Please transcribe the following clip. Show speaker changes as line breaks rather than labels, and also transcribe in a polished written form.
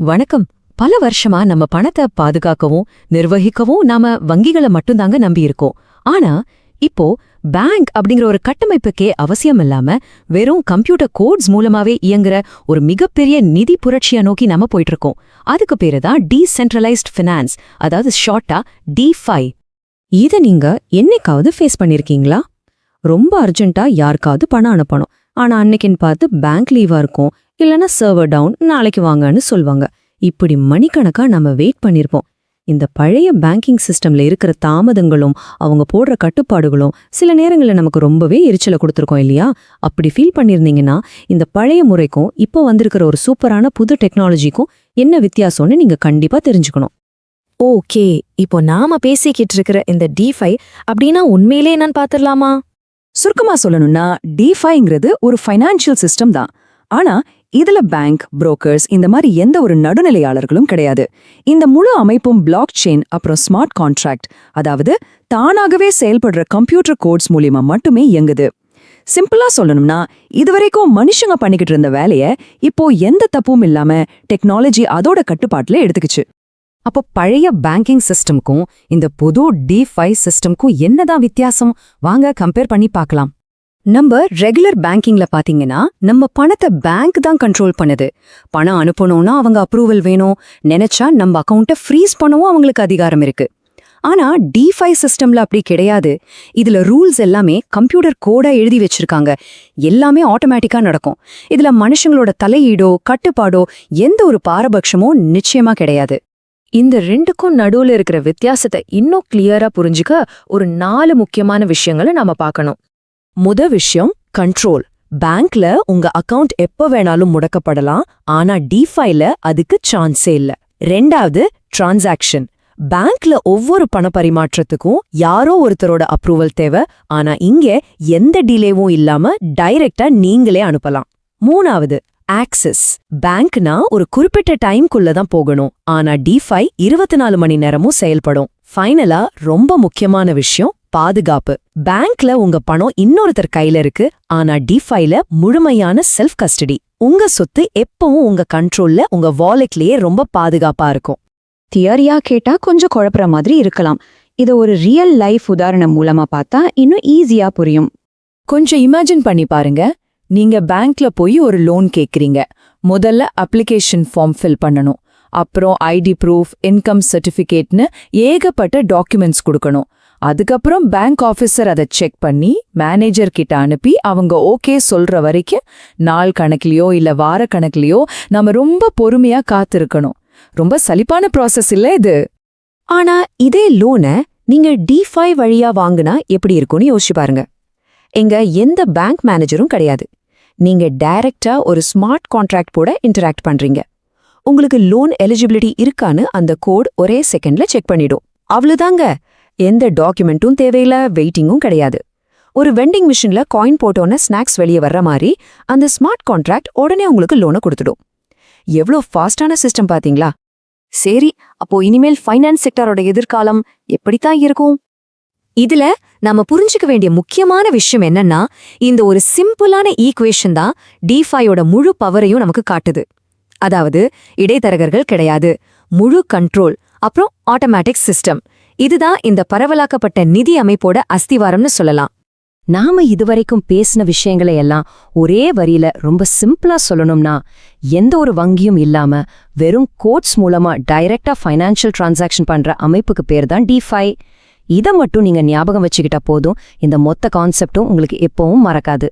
வணக்கம். பல வருஷமா நம்ம பணத்தை பாதுகாக்கவும் நிர்வகிக்கவும் நாம வங்கிகளை மட்டும்தாங்க நம்பி இருக்கோம். ஆனா இப்போ பேங்க் அப்படிங்கிற ஒரு கட்டமைப்புக்கே அவசியம் இல்லாம வெறும் கம்ப்யூட்டர் கோட்ஸ் மூலமாவே இயங்குற ஒரு மிகப்பெரிய நிதி புரட்சியை நோக்கி நம்ம போயிட்டு இருக்கோம். அதுக்கு பேருதான் டீசென்ட்ரலைஸ்ட் ஃபினான்ஸ், அதாவது ஷார்ட்டா DeFi. இதை நீங்க என்னைக்காவது ஃபேஸ் பண்ணிருக்கீங்களா? ரொம்ப அர்ஜென்ட்டா யாருக்காவது பணம் அனுப்பணும், ஆனா அன்னைக்குன்னு பார்த்து பேங்க் லீவா இருக்கும், இல்லைன்னா சர்வர் டவுன், நாளைக்கு வாங்கன்னு சொல்வாங்க. இப்படி மணிக்கணக்கா நம்ம வெயிட் பண்ணிருப்போம். இந்த பழைய பேங்கிங் சிஸ்டம்ல இருக்கிற தாமதங்களும் அவங்க போடுற கட்டுப்பாடுகளும் சில நேரங்களில் நமக்கு ரொம்பவே எரிச்சலை கொடுத்துருக்கோம் இல்லையா? அப்படி ஃபீல் பண்ணியிருந்தீங்கன்னா இந்த பழைய முறைக்கும் இப்போ வந்திருக்கிற ஒரு சூப்பரான புது டெக்னாலஜிக்கும் என்ன வித்தியாசம்னு நீங்க கண்டிப்பா தெரிஞ்சுக்கணும்.
ஓகே, இப்போ நாம பேசிக்கிட்டு இருக்கிற இந்த DeFi அப்படின்னா உண்மையிலே என்னன்னு பாத்துடலாமா?
சுருக்கமா சொல்லணும்னா DeFiங்கிறது ஒரு ஃபைனான்சியல் சிஸ்டம் தான். ஆனா இதுல பேங்க், புரோக்கர்ஸ் இந்த மாதிரி எந்த ஒரு நடுநிலையாளர்களும் கிடையாது. இந்த முழு அமைப்பும் பிளாக் செயின் அப்புறம் ஸ்மார்ட் கான்ட்ராக்ட், அதாவது தானாகவே செயல்படுற கம்ப்யூட்டர் கோட்ஸ் மூலியமா மட்டுமே இயங்குது. சிம்பிளா சொல்லணும்னா இதுவரைக்கும் மனுஷங்க பண்ணிக்கிட்டு இருந்த வேலைய இப்போ எந்த தப்பும் இல்லாம டெக்னாலஜி அதோட கட்டுப்பாட்டுல எடுத்துக்கிச்சு.
அப்போ பழைய பேங்கிங் சிஸ்டம்க்கும் இந்த புது DeFi சிஸ்டம்க்கும் என்னதான் வித்தியாசம்? வாங்க கம்பேர் பண்ணி பார்க்கலாம். நம்ம ரெகுலர் பேங்கிங்ல பாத்தீங்கன்னா நம்ம பணத்தை பேங்க் தான் கண்ட்ரோல் பண்ணுது. பணம் அனுப்பணும்னா அவங்க அப்ரூவல் வேணும், நினைச்சா நம்ம அக்கௌண்ட்டை ஃப்ரீஸ் பண்ணவும் அவங்களுக்கு அதிகாரம் இருக்கு. ஆனா DeFi சிஸ்டம்ல அப்படி கிடையாது. இதுல ரூல்ஸ் எல்லாமே கம்ப்யூட்டர் கோடா எழுதி வச்சிருக்காங்க. எல்லாமே ஆட்டோமேட்டிக்கா நடக்கும். இதுல மனுஷங்களோட தலையீடோ கட்டுப்பாடோ எந்த ஒரு பாரபட்சமோ நிச்சயமா கிடையாது. இந்த ரெண்டுக்கும் நடுவுல இருக்கிற வித்தியாசத்தை இன்னும் கிளியரா புரிஞ்சுக்க ஒரு 4 முக்கியமான விஷயங்களை நாம பார்க்கணும். முத விஷயம் கண்ட்ரோல். பேங்க்ல உங்க அக்கவுண்ட் எப்ப வேணாலும் முடக்கப்படலாம், ஆனா DeFiல அதுக்கு சான்ஸே இல்ல. ரெண்டாவது டிரான்சாக்ஷன். பேங்க்ல ஒவ்வொரு பண பரிமாற்றத்துக்கும் யாரோ ஒருத்தரோட அப்ரூவல் தேவை, ஆனா இங்க எந்த டிலேவும் இல்லாம டைரக்டா நீங்களே அனுப்பலாம். மூணாவது ஆக்சஸ். பேங்க்னா ஒரு குறிப்பிட்ட டைம்குள்ள தான் போகணும், ஆனா DeFi 24 மணி நேரமும் செயல்படும். ஃபைனலா ரொம்ப முக்கியமான விஷயம் பாதுகாப்பு. பேங்க்ல உங்க பணம் இன்னொருத்தர் கையில இருக்கு, ஆனா DeFiல முழுமையான செல்ஃப் கஸ்டடி. உங்க சொத்து எப்பவும் உங்க கண்ட்ரோல்ல உங்க வாலெட்லயே ரொம்ப பாதுகாப்பா இருக்கும்.
தியரியா கேட்டா கொஞ்சம் குழப்புற மாதிரி இருக்கலாம். இதை ஒரு ரியல் லைஃப் உதாரணம் மூலமா பார்த்தா இன்னும் ஈஸியா புரியும்.
கொஞ்சம் இமேஜின் பண்ணி பாருங்க. நீங்க பேங்க்ல போய் ஒரு லோன் கேக்குறீங்க. முதல்ல அப்ளிகேஷன் ஃபார்ம் ஃபில் பண்ணணும். அப்புறம் ஐடி ப்ரூஃப், இன்கம் சர்டிஃபிகேட்னு ஏகப்பட்ட டாக்குமெண்ட்ஸ் கொடுக்கணும். அதுக்கப்புறம் பேங்க் ஆஃபீஸர் அதை செக் பண்ணி மேனேஜர் கிட்ட அனுப்பி அவங்க ஓகே சொல்ற வரைக்கும் நாள் கணக்குலயோ இல்ல வார கணக்குலயோ நம்ம ரொம்ப பொறுமையா காத்திருக்கணும். ரொம்ப சலிப்பான ப்ராசஸ் இல்ல இது?
ஆனா இதே லோனை நீங்க DeFi வழியா வாங்குனா எப்படி இருக்கும்னு யோசிச்சு பாருங்க. இங்க எந்த பேங்க் மேனேஜரும் கிடையாது. நீங்க டைரக்டா ஒரு ஸ்மார்ட் கான்ட்ராக்ட் போட இன்டராக்ட் பண்றீங்க. உங்களுக்கு லோன் எலிஜிபிலிட்டி இருக்கான்னு அந்த கோட் ஒரே செகண்ட்ல செக் பண்ணிடும். அவ்வளவுதாங்க. எந்த டாக்குமெண்ட்டும் தேவையில்ல, வெயிட்டிங்கும் கிடையாது. ஒரு வெண்டிங் மிஷின்ல காயின் போட்டோன்னு ஸ்நாக்ஸ் வெளியே வர்ற மாதிரி அந்த ஸ்மார்ட் கான்ட்ராக்ட் உடனே உங்களுக்கு லோனை கொடுத்துடும். எவ்வளோ ஃபாஸ்டான சிஸ்டம் பாத்தீங்களா? சரி, அப்போ இனிமேல் ஃபைனான்ஸ் செக்டரோட எதிர்காலம் எப்படித்தான் இருக்கும்? இதுல நாம புரிஞ்சுக்க வேண்டிய முக்கியமான விஷயம் என்னன்னா, இந்த ஒரு சிம்பிளான ஈக்குவேஷன் தான் DeFiயோட முழு பவரையும் நமக்கு காட்டுது. அதாவது இடைத்தரகர்கள் கிடையாது, முழு கண்ட்ரோல், அப்புறம் ஆட்டோமேட்டிக் சிஸ்டம். இதுதான் இந்த பரவலாக்கப்பட்ட நிதி அமைப்போட அஸ்திவாரம்னு சொல்லலாம். நாம இதுவரைக்கும் பேசின விஷயங்களை எல்லாம் ஒரே வரியில ரொம்ப சிம்பிளா சொல்லணும்னா, எந்த ஒரு வங்கியும் இல்லாம வெறும் கோட்ஸ் மூலமா டைரக்டா ஃபைனான்சியல் டிரான்சாக்ஷன் பண்ற அமைப்புக்கு பேர் தான் DeFi. இதை மட்டும் நீங்க ஞாபகம் வச்சுக்கிட்டா போதும், இந்த மொத்த கான்செப்டும் உங்களுக்கு எப்பவும் மறக்காது.